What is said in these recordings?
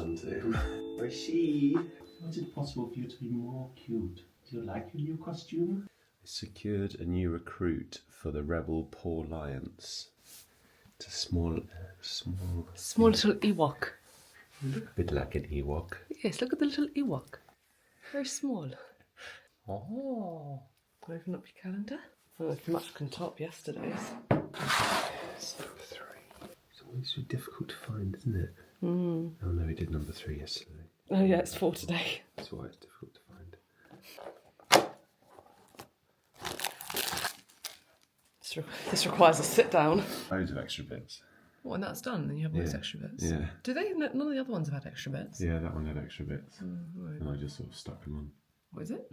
done to him. Where is she? How is it possible for you to be more cute? Do you like your new costume? I secured a new recruit for the rebel Poor Lions. It's a small little Ewok. Look a bit like an Ewok. Yes, look at the little Ewok. Very small. Oh, open up your calendar. Oh, it's much can top yesterday's. It's number 3. It's always so difficult to find, isn't it? Oh no, we did number 3 yesterday. Oh yeah, it's 4 today. That's why it's difficult to find. This requires a sit down. Loads of extra bits. Oh, and that's done, then you have all those extra bits? Yeah. Do they? None of the other ones have had extra bits? Yeah, that one had extra bits. Right. And I just sort of stuck them on. What is it?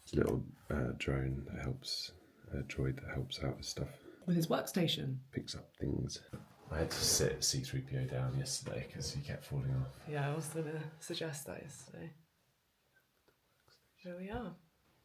It's a little drone that helps, droid that helps out with stuff. With his workstation? Picks up things. I had to sit C-3PO down yesterday because he kept falling off. Yeah, I was going to suggest that yesterday. Here we are.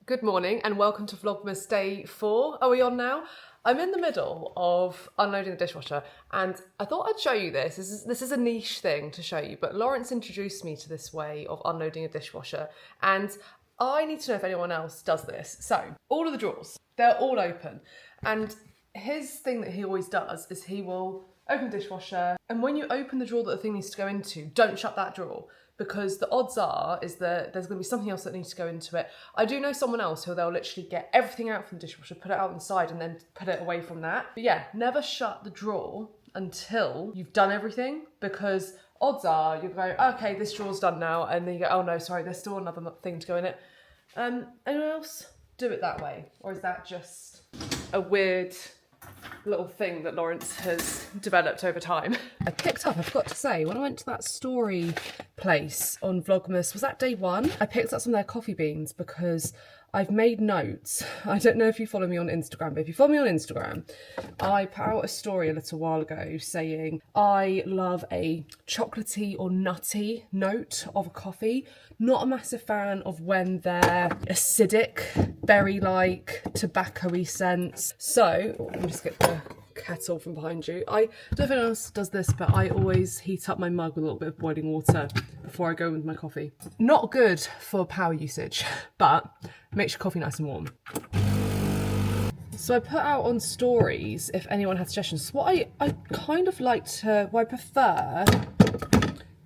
Good morning and welcome to Vlogmas Day 4. Are we on now? I'm in the middle of unloading the dishwasher and I thought I'd show you this. This is a niche thing to show you, but Lawrence introduced me to this way of unloading a dishwasher and I need to know if anyone else does this. So, all of the drawers, they're all open. And his thing that he always does is he will open the dishwasher and when you open the drawer that the thing needs to go into, don't shut that drawer. Because the odds are is that there's going to be something else that needs to go into it. I do know someone else who they'll literally get everything out from the dishwasher, put it out on the side and then put it away from that. But yeah, never shut the drawer until you've done everything because odds are you'll go, okay, this drawer's done now. And then you go, oh no, sorry, there's still another thing to go in it. Anyone else do it that way? Or is that just a weird little thing that Lawrence has developed over time? I picked up, I forgot to say, when I went to that story place on Vlogmas, was that day 1? I picked up some of their coffee beans because I've made notes. I don't know if you follow me on Instagram, but if you follow me on Instagram, I put out a story a little while ago saying I love a chocolatey or nutty note of a coffee. Not a massive fan of when they're acidic, berry-like, tobacco-y scents. So, let me just get the kettle from behind you. I don't know if anyone else does this, but I always heat up my mug with a little bit of boiling water before I go with my coffee. Not good for power usage, but makes your coffee nice and warm. So I put out on stories if anyone had suggestions. What I kind of like to, I prefer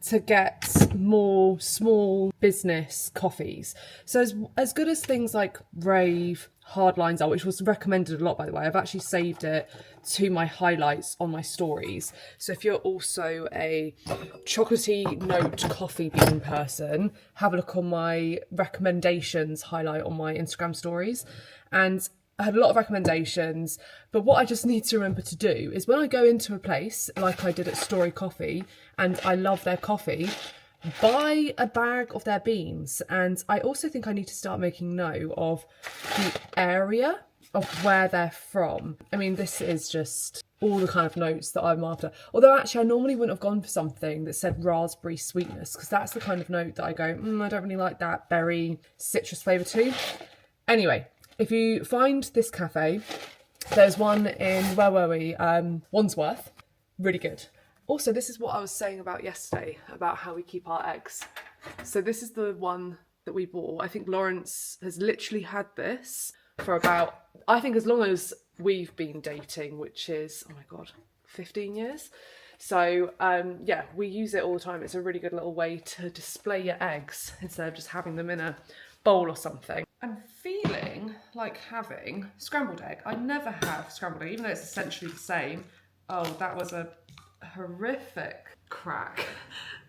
to get more small business coffees. So as good as things like Rave, Hardlines are, which was recommended a lot by the way, I've actually saved it to my highlights on my stories. So if you're also a chocolatey note coffee bean person, have a look on my recommendations highlight on my Instagram stories. And I had a lot of recommendations, but what I just need to remember to do is when I go into a place like I did at Story Coffee and I love their coffee, buy a bag of their beans. And I also think I need to start making note of the area of where they're from. I mean, this is just all the kind of notes that I'm after. Although actually I normally wouldn't have gone for something that said raspberry sweetness because that's the kind of note that I go, I don't really like that berry citrus flavour too. Anyway, if you find this cafe, there's one in, where were we? Wandsworth. Really good. Also, this is what I was saying about yesterday, about how we keep our eggs. So this is the one that we bought. I think Lawrence has literally had this for about, I think as long as we've been dating, which is, oh my God, 15 years. So yeah, we use it all the time. It's a really good little way to display your eggs instead of just having them in a bowl or something. I'm feeling like having scrambled egg. I never have scrambled egg, even though it's essentially the same. Oh, that was a horrific crack.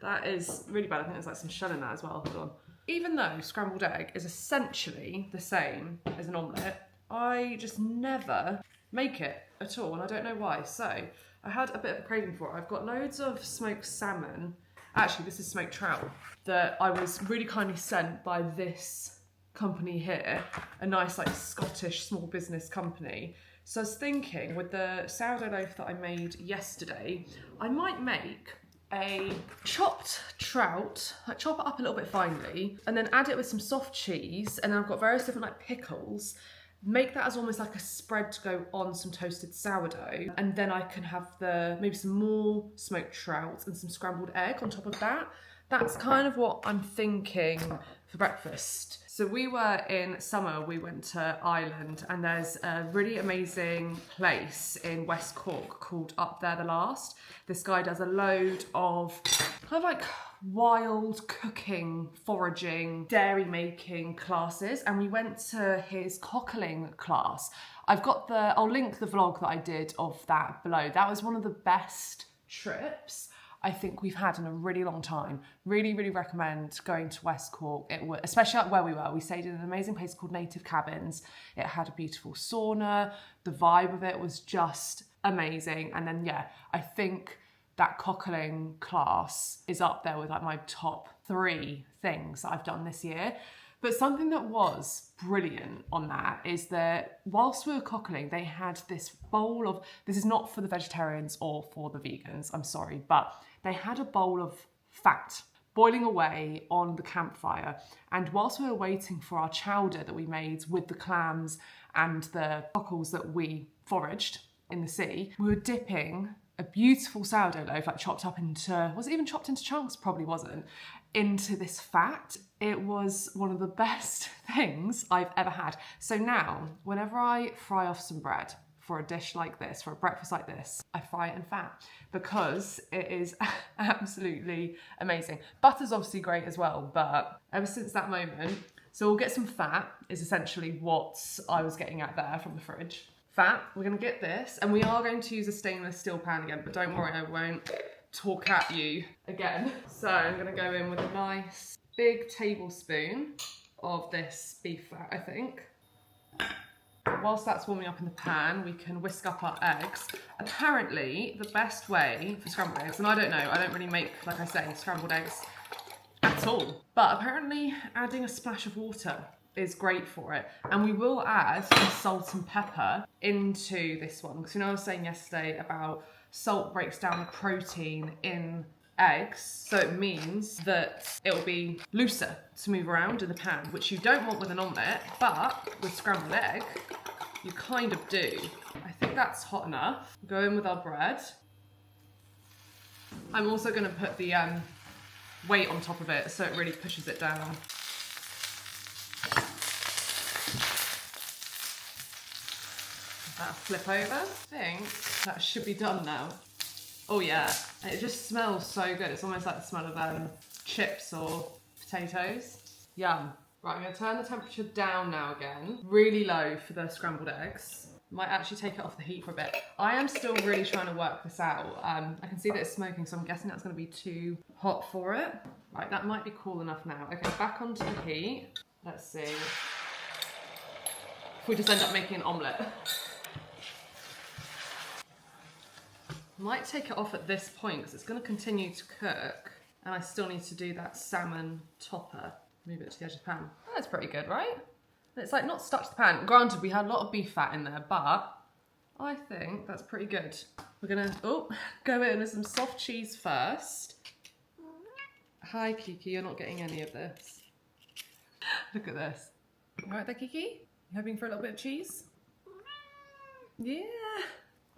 That is really bad. I think there's like some shell in that as well. Hold on. Even though scrambled egg is essentially the same as an omelette, I just never make it at all, and I don't know why. So I had a bit of a craving for it. I've got loads of smoked salmon. Actually, this is smoked trout that I was really kindly sent by this company here, a nice like Scottish small business company. So I was thinking with the sourdough loaf that I made yesterday, I might make a chopped trout, like chop it up a little bit finely, and then add it with some soft cheese, and then I've got various different like pickles, make that as almost like a spread to go on some toasted sourdough, and then I can have maybe some more smoked trout and some scrambled egg on top of that. that's kind of what I'm thinking for breakfast. So we were in summer, we went to Ireland, and there's a really amazing place in West Cork called Up There the Last. This guy does a load of kind of like wild cooking, foraging, dairy making classes, and we went to his cockling class. I'll link the vlog that I did of that below. That was one of the best trips I think we've had in a really long time. Really, really recommend going to West Cork. Especially like where we were. We stayed in an amazing place called Native Cabins. It had a beautiful sauna. The vibe of it was just amazing. And then, yeah, I think that cockling class is up there with like my top 3 things that I've done this year. But something that was brilliant on that is that whilst we were cockling, they had this bowl of, this is not for the vegetarians or for the vegans, I'm sorry, but they had a bowl of fat boiling away on the campfire. And whilst we were waiting for our chowder that we made with the clams and the cockles that we foraged in the sea, we were dipping a beautiful sourdough loaf, like chopped up into, was it even chopped into chunks? Probably wasn't, into this fat. It was one of the best things I've ever had. So now, whenever I fry off some bread for a dish like this, for a breakfast like this, I fry it in fat because it is absolutely amazing. Butter's obviously great as well, but ever since that moment, so we'll get some fat is essentially what I was getting at there from the fridge. Fat, we're gonna get this, and we are going to use a stainless steel pan again, but don't worry, I won't talk at you again. So I'm gonna go in with a nice big tablespoon of this beef fat, I think. Whilst that's warming up in the pan, we can whisk up our eggs. Apparently, the best way for scrambled eggs, and I don't know, I don't really make, like I say, scrambled eggs at all, but apparently adding a splash of water is great for it. And we will add some salt and pepper into this one, because you know I was saying yesterday about salt breaks down the protein in eggs, so it means that it will be looser to move around in the pan, which you don't want with an omelette, but with scrambled egg you kind of do. I think that's hot enough. Go in with our bread. I'm also going to put the weight on top of it so it really pushes it down. That flip over. I think that should be done now. Oh yeah, it just smells so good. It's almost like the smell of chips or potatoes. Yum. Right, I'm gonna turn the temperature down now again. Really low for the scrambled eggs. Might actually take it off the heat for a bit. I am still really trying to work this out. I can see that it's smoking, so I'm guessing that's gonna be too hot for it. Right, that might be cool enough now. Okay, back onto the heat. Let's see if we just end up making an omelette. Might take it off at this point because it's going to continue to cook, and I still need to do that salmon topper. Move it to the edge of the pan. That's pretty good, right? It's like not stuck to the pan. Granted, we had a lot of beef fat in there, but I think that's pretty good. We're gonna go in with some soft cheese first. Hi Kiki, you're not getting any of this. Look at this. You right there, Kiki? You hoping for a little bit of cheese? Yeah.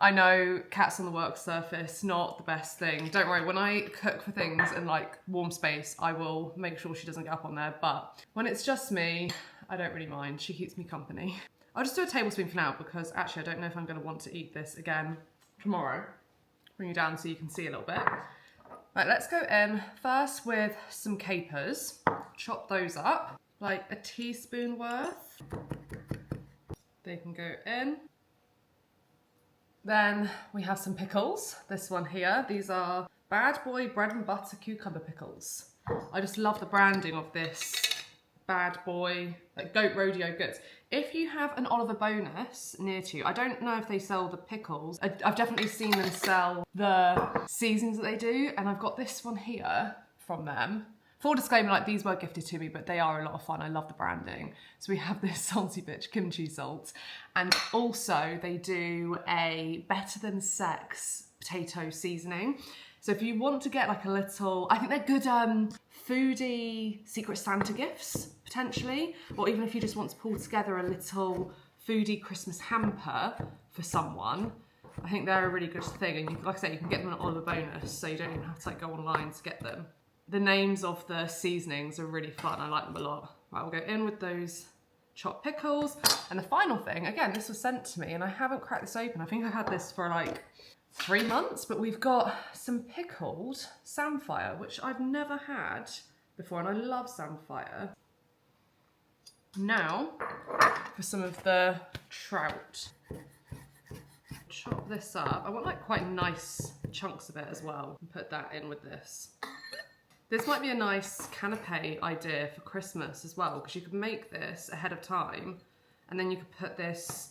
I know cats on the work surface, not the best thing. Don't worry, when I cook for things in like warm space, I will make sure she doesn't get up on there. But when it's just me, I don't really mind. She keeps me company. I'll just do a tablespoon for now because actually I don't know if I'm gonna want to eat this again tomorrow. Bring you down so you can see a little bit. Right, let's go in first with some capers. Chop those up, like a teaspoon worth. They can go in. Then we have some pickles, this one here. These are Bad Boy bread and butter cucumber pickles. I just love the branding of this Bad Boy, like Goat Rodeo Goods. If you have an Oliver Bonus near to you, I don't know if they sell the pickles. I've definitely seen them sell the seasons that they do, and I've got this one here from them. Full disclaimer, like these were gifted to me, but they are a lot of fun. I love the branding. So we have this salty bitch kimchi salt, and also they do a Better Than Sex potato seasoning. So if you want to get like a little, I think they're good foodie Secret Santa gifts, potentially. Or even if you just want to pull together a little foodie Christmas hamper for someone, I think they're a really good thing. And you, like I say, you can get them on Oliver Bonus, so you don't even have to like go online to get them. The names of the seasonings are really fun. I like them a lot. Right, we'll go in with those chopped pickles. And the final thing, again, this was sent to me and I haven't cracked this open. I think I had this for like 3 months, but we've got some pickled samphire, which I've never had before, and I love samphire. Now, for some of the trout. Chop this up. I want like quite nice chunks of it as well, and put that in with this. This might be a nice canapé idea for Christmas as well, because you could make this ahead of time and then you could put this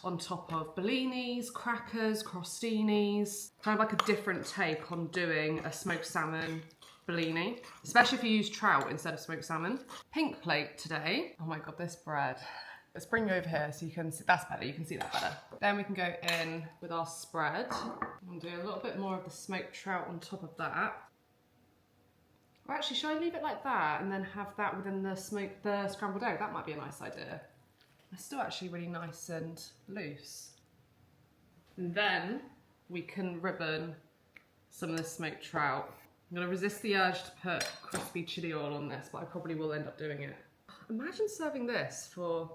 on top of bellinis, crackers, crostinis. Kind of like a different take on doing a smoked salmon bellini, especially if you use trout instead of smoked salmon. Pink plate today. Oh my God, this bread. Let's bring you over here so you can see, that's better, you can see that better. Then we can go in with our spread and do a little bit more of the smoked trout on top of that. Or actually, should I leave it like that and then have that within the scrambled egg? That might be a nice idea. It's still actually really nice and loose. And then we can ribbon some of the smoked trout. I'm gonna resist the urge to put crispy chili oil on this, but I probably will end up doing it. Imagine serving this for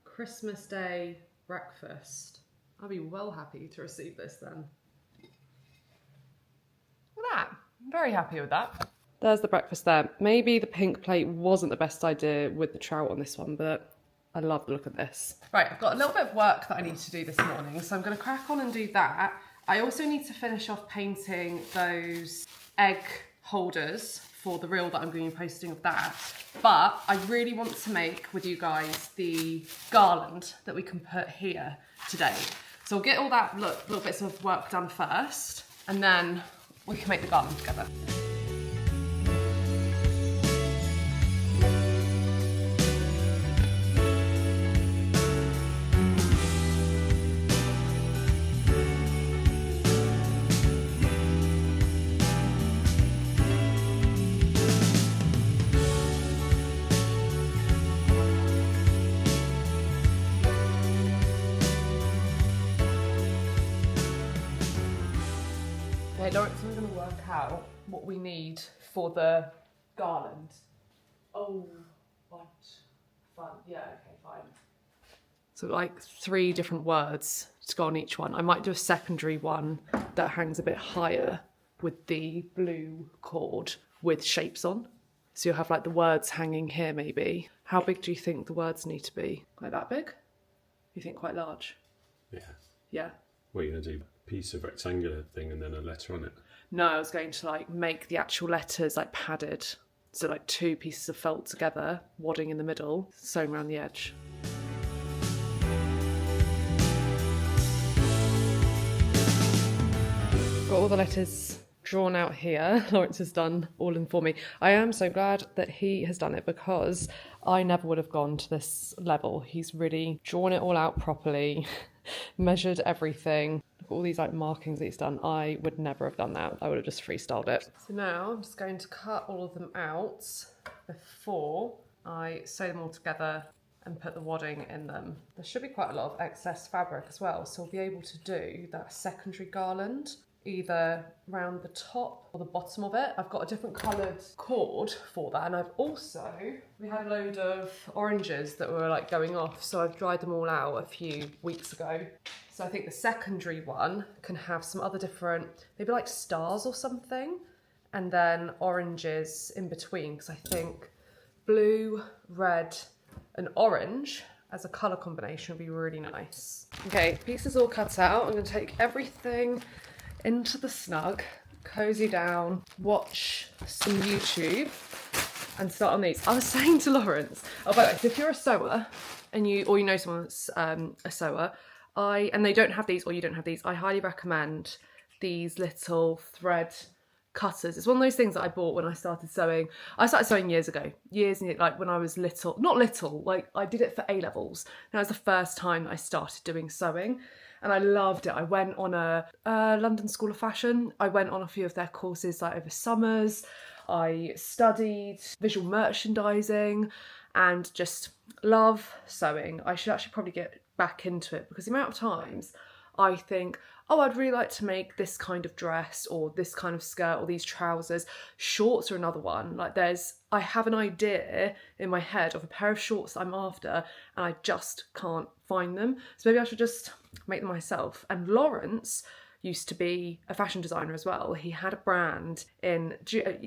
Christmas Day breakfast. I'll be well happy to receive this then. Look at that, I'm very happy with that. There's the breakfast there. Maybe the pink plate wasn't the best idea with the trout on this one, but I love the look of this. Right, I've got a little bit of work that I need to do this morning, so I'm gonna crack on and do that. I also need to finish off painting those egg holders for the reel that I'm going to be posting of that. But I really want to make with you guys the garland that we can put here today. So we'll get all that little bits of work done first, and then we can make the garland together. Okay, Lawrence, we're going to work out what we need for the garland. Oh, what fun. Yeah, okay, fine. So like 3 different words to go on each one. I might do a secondary one that hangs a bit higher with the blue cord with shapes on. So you'll have like the words hanging here maybe. How big do you think the words need to be? Like that big? You think quite large? Yeah. Yeah. What are you going to do? Piece of rectangular thing and then a letter on it? No, I was going to like make the actual letters like padded. So like 2 pieces of felt together, wadding in the middle, sewn around the edge. Got all the letters drawn out here. Lawrence has done all of them for me. I am so glad that he has done it because I never would have gone to this level. He's really drawn it all out properly, measured everything. Look at all these like markings that he's done. I would never have done that. I would have just freestyled it. So now I'm just going to cut all of them out before I sew them all together and put the wadding in them. There should be quite a lot of excess fabric as well, so we'll be able to do that secondary garland either round the top or the bottom of it. I've got a different coloured cord for that, and we had a load of oranges that were like going off, so I've dried them all out a few weeks ago. So I think the secondary one can have some other different, maybe like stars or something, and then oranges in between, because I think blue, red and orange as a colour combination would be really nice. Okay, pieces all cut out. I'm going to take everything into the snug, cozy down, watch some YouTube and start on these. I was saying to Lawrence, oh by the way, so if you're a sewer and you know someone that's a sewer, and they don't have these or you don't have these, I highly recommend these little thread cutters. It's one of those things that I bought when I started sewing. I started sewing years ago, like when I was little, not little, like I did it for A-levels. That was the first time I started doing sewing. And I loved it. I went on a London School of Fashion. I went on a few of their courses like over summers. I studied visual merchandising and just love sewing. I should actually probably get back into it because the amount of times I think, oh, I'd really like to make this kind of dress or this kind of skirt or these trousers. Shorts are another one. Like I have an idea in my head of a pair of shorts that I'm after and I just can't find them. So maybe I should just make them myself. And Lawrence used to be a fashion designer as well. He had a brand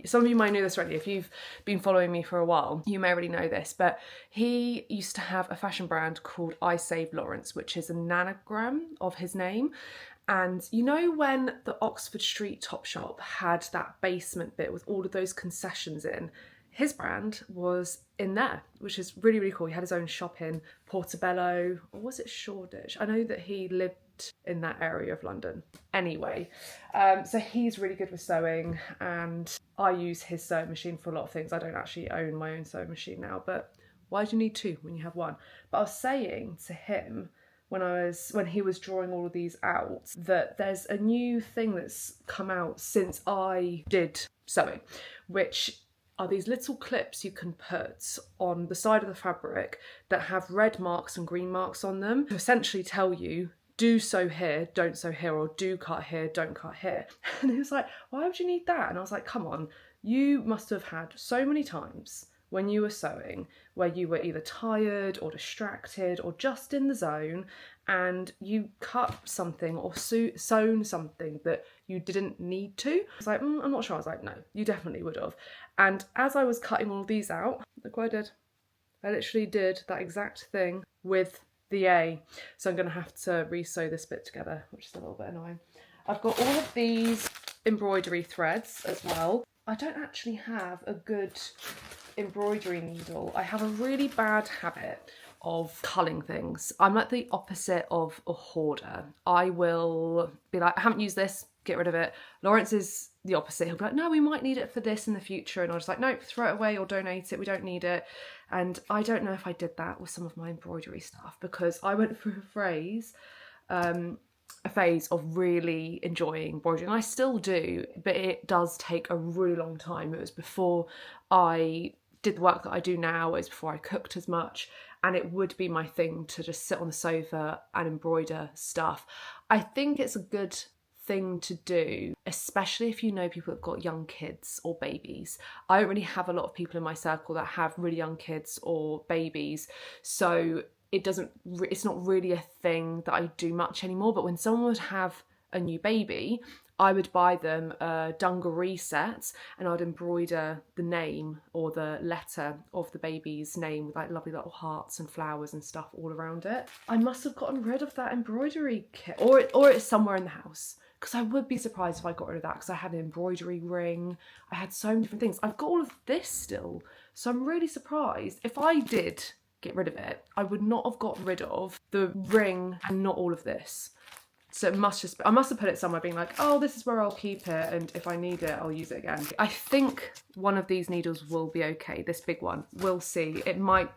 some of you might know this already. If you've been following me for a while, you may already know this, but he used to have a fashion brand called I Save Lawrence, which is an anagram of his name. And you know when the Oxford Street Topshop had that basement bit with all of those concessions in, his brand was in there, which is really, really cool. He had his own shop in Portobello, or was it Shoreditch? I know that he lived in that area of London. Anyway, so he's really good with sewing and I use his sewing machine for a lot of things. I don't actually own my own sewing machine now, but why do you need two when you have one? But I was saying to him when he was drawing all of these out that there's a new thing that's come out since I did sewing, which are these little clips you can put on the side of the fabric that have red marks and green marks on them to essentially tell you, do sew here, don't sew here, or do cut here, don't cut here. And he was like, why would you need that? And I was like, come on, you must have had so many times when you were sewing where you were either tired or distracted or just in the zone and you cut something or sewn something that you didn't need to. I was like, I'm not sure. I was like, no, you definitely would have. And as I was cutting all of these out, look what I did. I literally did that exact thing with the A. So I'm going to have to re-sew this bit together, which is a little bit annoying. I've got all of these embroidery threads as well. I don't actually have a good embroidery needle. I have a really bad habit of culling things. I'm like the opposite of a hoarder. I will be like, I haven't used this, get rid of it. Lawrence is the opposite. He'll be like, no, we might need it for this in the future. And I'll just like, nope, throw it away or donate it. We don't need it. And I don't know if I did that with some of my embroidery stuff because I went through a phase of really enjoying embroidery, and I still do, but it does take a really long time. It was before I did the work that I do now, it was before I cooked as much, and it would be my thing to just sit on the sofa and embroider stuff. I think it's a good thing to do, especially if you know people that've got young kids or babies. I don't really have a lot of people in my circle that have really young kids or babies, so it's not really a thing that I do much anymore. But when someone would have a new baby, I would buy them a dungaree set and I'd embroider the name or the letter of the baby's name with like lovely little hearts and flowers and stuff all around it. I must have gotten rid of that embroidery kit, or it's somewhere in the house, because I would be surprised if I got rid of that, because I had an embroidery ring, I had so many different things. I've got all of this still, so I'm really surprised. If I did get rid of it, I would not have got rid of the ring and not all of this. So I must have put it somewhere being like, oh, this is where I'll keep it, and if I need it, I'll use it again. I think one of these needles will be okay, this big one. We'll see. It might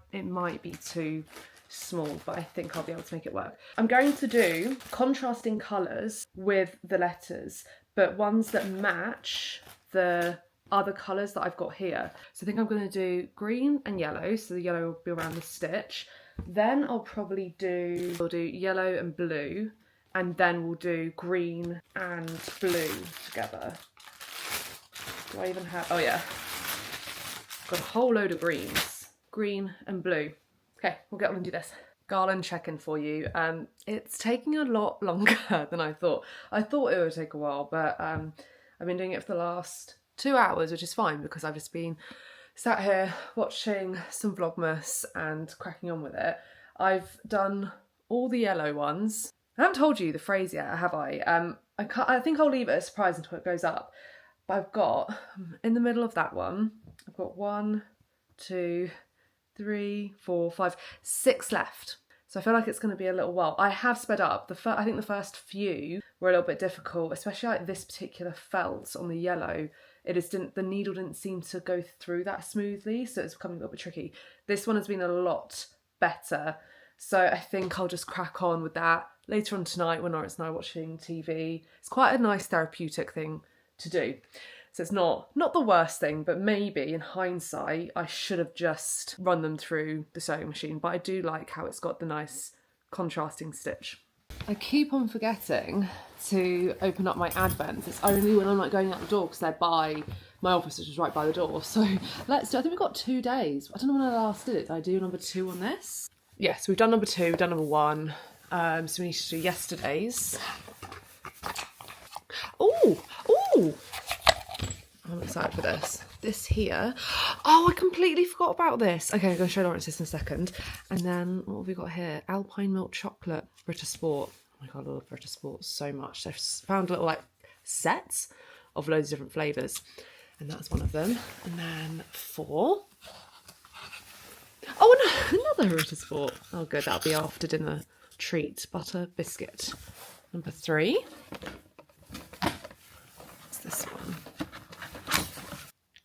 be too small, but I think I'll be able to make it work. I'm going to do contrasting colours with the letters, but ones that match the other colours that I've got here. So I think I'm going to do green and yellow, so the yellow will be around the stitch. Then I'll probably we'll do yellow and blue, and then we'll do green and blue together. Do I even have, oh yeah, got a whole load of greens, green and blue. Okay, we'll get on and do this. Garland check-in for you. It's taking a lot longer than I thought. I thought it would take a while, but I've been doing it for the last 2 hours, which is fine because I've just been sat here watching some Vlogmas and cracking on with it. I've done all the yellow ones. I haven't told you the phrase yet, have I? I think I'll leave it a surprise until it goes up. But I've got, in the middle of that one, I've got 1, 2, 3, 4, 5, 6 left. So I feel like it's going to be a little while. I have sped up. I think the first few were a little bit difficult, especially like this particular felt on the yellow. The needle didn't seem to go through that smoothly, so it's becoming a little bit tricky. This one has been a lot better. So I think I'll just crack on with that later on tonight when Lawrence and I are watching TV. It's quite a nice therapeutic thing to do. So it's not the worst thing, but maybe in hindsight, I should have just run them through the sewing machine. But I do like how it's got the nice contrasting stitch. I keep on forgetting to open up my advents. It's only when I'm like going out the door because they're by my office, which is right by the door. So let's do, I think we've got 2 days. I don't know when I last did it. Did I do number 2 on this? Yes, we've done number 2, we've done number 1. So we need to do yesterday's. Oh, oh! I'm excited for this. This here. Oh, I completely forgot about this. Okay, I'm going to show Lawrence this in a second. And then, what have we got here? Alpine milk chocolate, Brita Sport. Oh my God, I love Brita Sport so much. I've found little like sets of loads of different flavours. And that's one of them. And then 4. Oh, no, another Brita Sport. Oh, good, that'll be after dinner treat. Butter biscuit. Number 3. What's this one?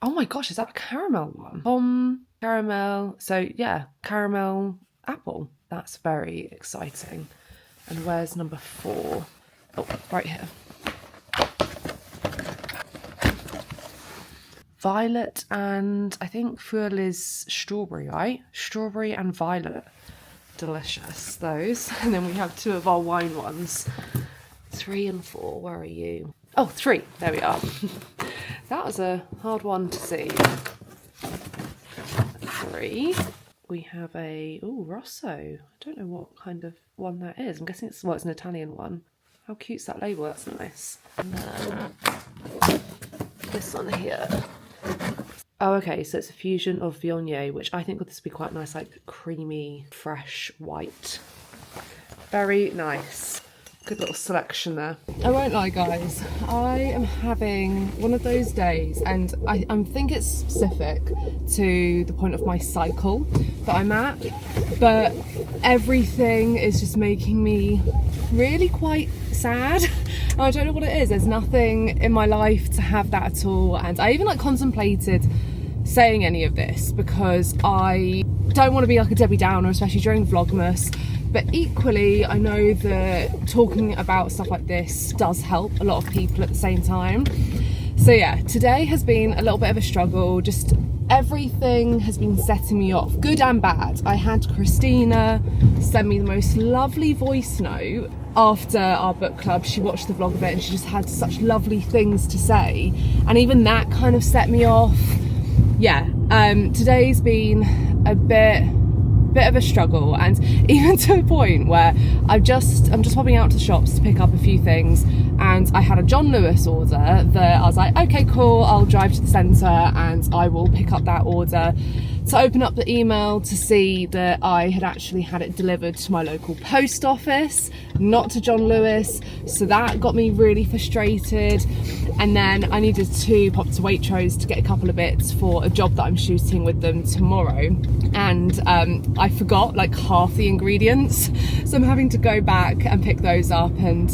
Oh my gosh, is that a caramel one? Caramel, so yeah, caramel apple. That's very exciting. And where's number 4? Oh, right here. Violet and I think fuel is strawberry, right? Strawberry and violet. Delicious, those. And then we have 2 of our wine ones. 3 and 4, where are you? Oh, 3, there we are. That was a hard one to see. 3. We have a, oh, Rosso. I don't know what kind of one that is. I'm guessing it's, well, it's an Italian one. How cute's that label? That's nice. And then this one here. Oh, okay, so it's a fusion of Viognier, which I think would this be quite nice, like creamy, fresh white. Very nice. Good little selection there. I won't lie, guys. I am having one of those days, and I think it's specific to the point of my cycle that I'm at, but everything is just making me really quite sad. I don't know what it is. There's nothing in my life to have that at all, and I even like contemplated saying any of this because I don't want to be like a Debbie Downer, especially during Vlogmas. But equally, I know that talking about stuff like this does help a lot of people at the same time. So yeah, today has been a little bit of a struggle. Just everything has been setting me off, good and bad. I had Christina send me the most lovely voice note after our book club. She watched the vlog of it and she just had such lovely things to say. And even that kind of set me off. Yeah, today's been a bit of a struggle, and even to a point where I'm just popping out to the shops to pick up a few things, and I had a John Lewis order that I was like, okay, cool, I'll drive to the centre and I will pick up that order. To open up the email to see that I had actually had it delivered to my local post office, not to John Lewis, so that got me really frustrated. And then I needed to pop to Waitrose to get a couple of bits for a job that I'm shooting with them tomorrow, and I forgot like half the ingredients, so I'm having to go back and pick those up. And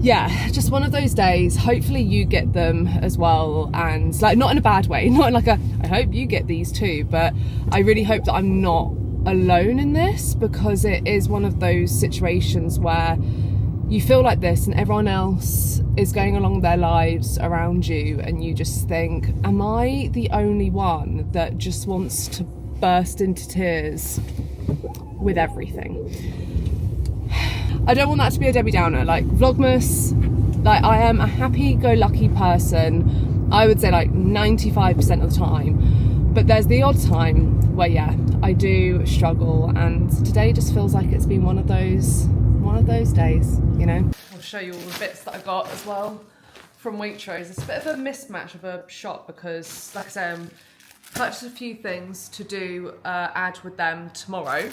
yeah, just one of those days. Hopefully you get them as well, and like not in a bad way, not in like a I hope you get these too, but I really hope that I'm not alone in this, because it is one of those situations where you feel like this and everyone else is going along their lives around you, and you just think, am I the only one that just wants to burst into tears with everything? I don't want that to be a Debbie Downer. Like Vlogmas, like I am a happy-go-lucky person, I would say like 95% of the time, but there's the odd time where yeah, I do struggle, and today just feels like it's been one of those days, you know. I'll show you all the bits that I got as well from Waitrose. It's a bit of a mismatch of a shop because, like I said, purchased a few things to do ad with them tomorrow.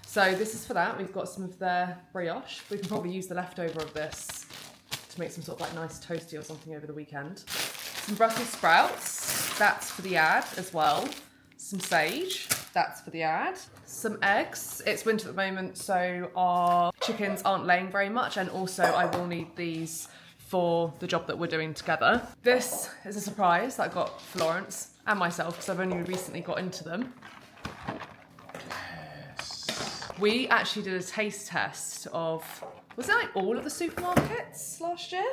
So this is for that. We've got some of their brioche. We can probably use the leftover of this to make some sort of like nice toasty or something over the weekend. Some Brussels sprouts, that's for the ad as well. Some sage, that's for the ad. Some eggs. It's winter at the moment, so our chickens aren't laying very much, and also I will need these for the job that we're doing together. This is a surprise that I got for Lawrence and myself because I've only recently got into them. We actually did a taste test of, was it like all of the supermarkets last year?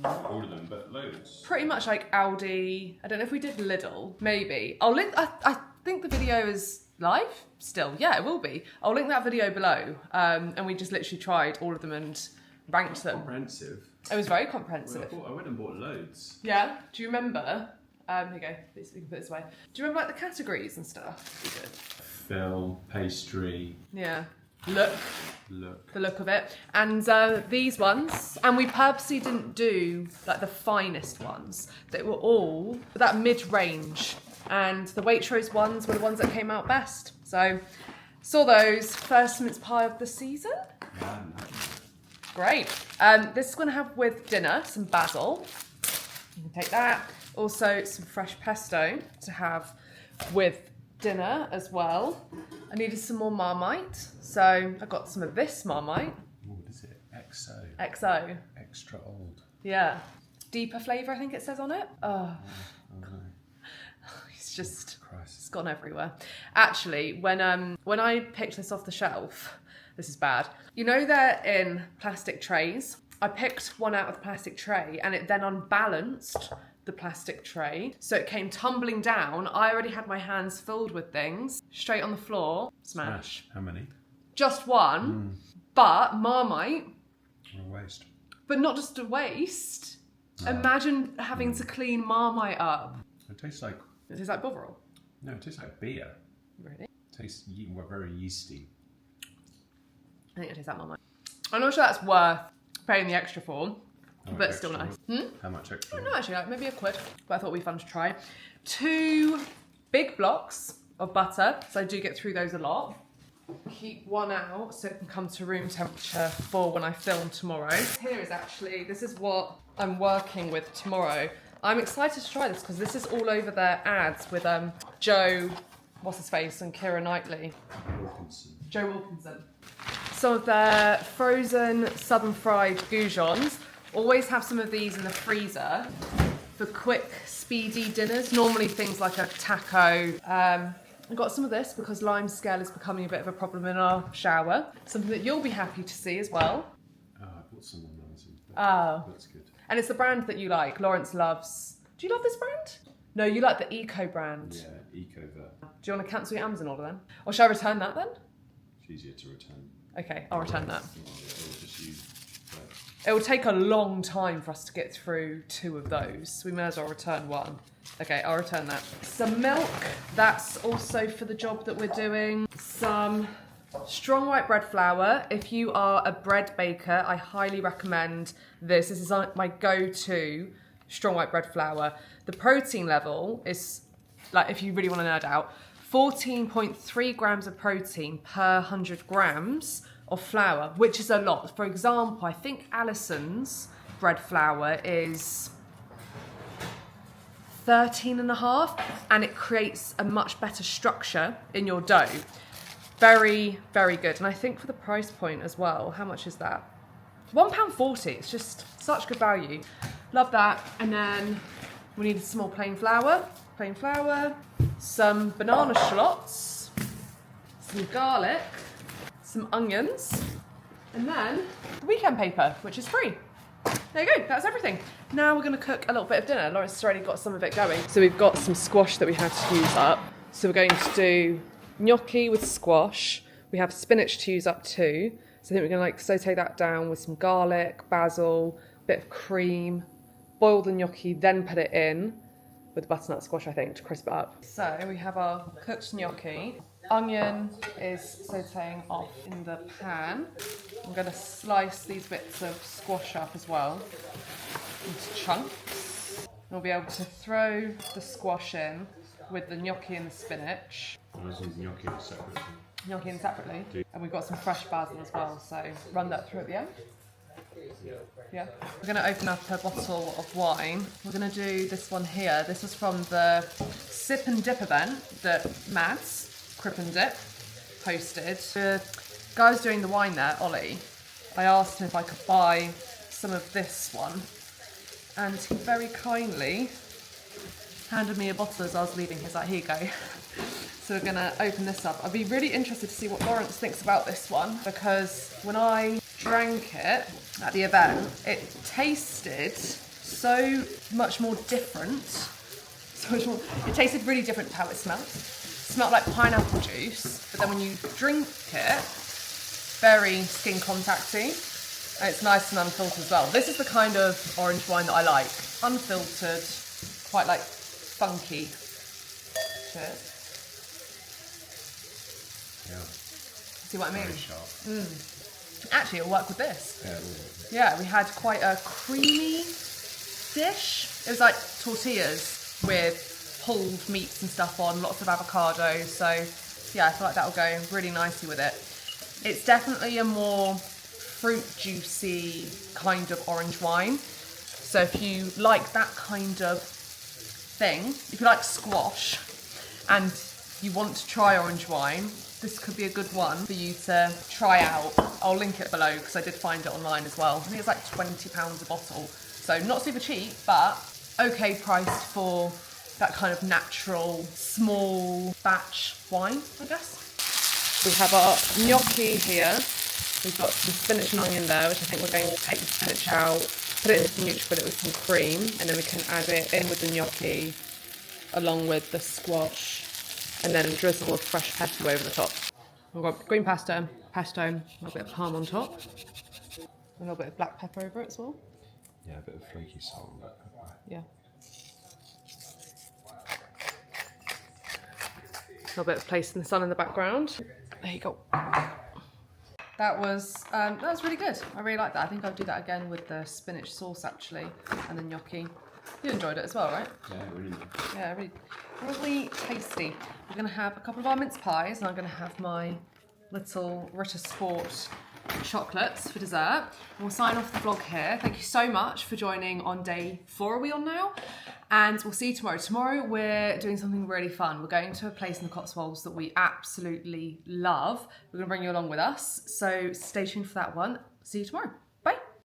Not all of them, but loads. Pretty much like Aldi. I don't know if we did Lidl, maybe. I'll link, I think the video is live still. Yeah, it will be. I'll link that video below. And we just literally tried all of them, and ranked them. Comprehensive. It was very comprehensive. Well, I went and bought loads. Yeah. Do you remember? Here you go. You can put this away. Do you remember like the categories and stuff? You did. Fill, pastry. Yeah. Look. The look of it. And these ones, and we purposely didn't do like the finest ones. They were all that mid-range. And the Waitrose ones were the ones that came out best. So, saw those. First mince pie of the season. Yeah, Great. This is going to have with dinner some basil. You can take that. Also some fresh pesto to have with dinner as well. I needed some more Marmite, so I got some of this Marmite. What is it? XO. XO. Extra old. Yeah. Deeper flavour, I think it says on it. Oh. No. It's just, Christ. it's gone everywhere. Actually, when I picked this off the shelf, this is bad. You know they're in plastic trays? I picked one out of the plastic tray and it then unbalanced the plastic tray. So it came tumbling down. I already had my hands filled with things. Straight on the floor. Smash. How many? Just one. But Marmite. What a waste. But not just a waste. Imagine having to clean Marmite up. It tastes like... It tastes like Bovril. No, it tastes like beer. Really? It tastes very yeasty. I think it tastes like Marmite. I'm not sure that's worth paying the extra for. But still nice. How much extra? No, actually, like maybe a quid. But I thought it would be fun to try. 2 big blocks of butter. So I do get through those a lot. Keep one out so it can come to room temperature for when I film tomorrow. Here is actually, this is what I'm working with tomorrow. I'm excited to try this because this is all over their ads with Joe, what's his face, and Keira Knightley. Joe Wilkinson. Some of their frozen southern fried goujons. Always have some of these in the freezer for quick, speedy dinners. Normally things like a taco. I've got some of this because lime scale is becoming a bit of a problem in our shower. Something that you'll be happy to see as well. I bought some on Amazon. Oh. That's good. And it's the brand that you like. Lawrence loves. Do you love this brand? No, you like the Eco brand. Yeah, Ecovert. Do you want to cancel your Amazon order then? Or shall I return that then? It's easier to return. Okay, I'll return that. Just use It will take a long time for us to get through 2 of those. So we may as well return 1. Okay, I'll return that. Some milk, that's also for the job that we're doing. Some strong white bread flour. If you are a bread baker, I highly recommend this. This is my go-to strong white bread flour. The protein level is, like if you really want to nerd out, 14.3 grams of protein per 100 grams of flour, which is a lot. For example, I think Alison's bread flour is 13.5, and it creates a much better structure in your dough. Very, very good. And I think for the price point as well, how much is that? £1.40, it's just such good value. Love that. And then we needed some more plain flour, some banana shallots, some garlic, some onions, and then the weekend paper, which is free. There you go, that's everything. Now we're gonna cook a little bit of dinner. Lawrence has already got some of it going. So we've got some squash that we had to use up. So we're going to do gnocchi with squash. We have spinach to use up too. So I think we're gonna like saute that down with some garlic, basil, bit of cream, boil the gnocchi, then put it in with butternut squash, I think, to crisp it up. So we have our cooked gnocchi. Onion is sauteing off in the pan. I'm going to slice these bits of squash up as well into chunks. We'll be able to throw the squash in with the gnocchi and the spinach. Gnocchi separately. Gnocchi in separately. And we've got some fresh basil as well, so run that through at the end. Yeah. We're going to open up a bottle of wine. We're going to do this one here. This is from the Sip and Dip event that Mads, Crip and Dip, hosted. The guy who's doing the wine there, Ollie, I asked him if I could buy some of this one, and he very kindly handed me a bottle as I was leaving. He's like, here you go. So we're going to open this up. I'd be really interested to see what Lawrence thinks about this one, because when I drank it at the event, it tasted so much more different. It tasted really different to how it smelled. It smelled like pineapple juice, but then when you drink it, very skin contacty. And it's nice and unfiltered as well. This is the kind of orange wine that I like. Unfiltered, quite like funky. Cheers. Yeah. See what I mean? Very sharp. Actually, it'll work with this. Yeah, it will. Yeah, we had quite a creamy dish. It was like tortillas with pulled meats and stuff on, lots of avocado. So yeah, I feel like that'll go really nicely with it. It's definitely a more fruit juicy kind of orange wine. So if you like that kind of thing, if you like squash and you want to try orange wine, this could be a good one for you to try out. I'll link it below because I did find it online as well. I think it's like £20 a bottle. So not super cheap, but okay priced for that kind of natural, small batch wine, I guess. We have our gnocchi here. We've got some spinach and onion there, which I think we're going to take the spinach out, put it into the NutriBullet with some cream, and then we can add it in with the gnocchi along with the squash, and then drizzle of fresh pesto over the top. We've got green pesto, a little bit of parm on top, a little bit of black pepper over it as well. Yeah, a bit of flaky salt and black pepper. Yeah. A little bit of place in the sun in the background. There you go. That was really good. I really like that. I think I'll do that again with the spinach sauce actually, and the gnocchi. You enjoyed it as well, right? Yeah, really nice. Yeah, really tasty. We're going to have a couple of our mince pies, and I'm going to have my little Ritter Sport chocolates for dessert. And we'll sign off the vlog here. Thank you so much for joining on day 4, are we on now? And we'll see you tomorrow. Tomorrow we're doing something really fun. We're going to a place in the Cotswolds that we absolutely love. We're going to bring you along with us. So stay tuned for that one. See you tomorrow.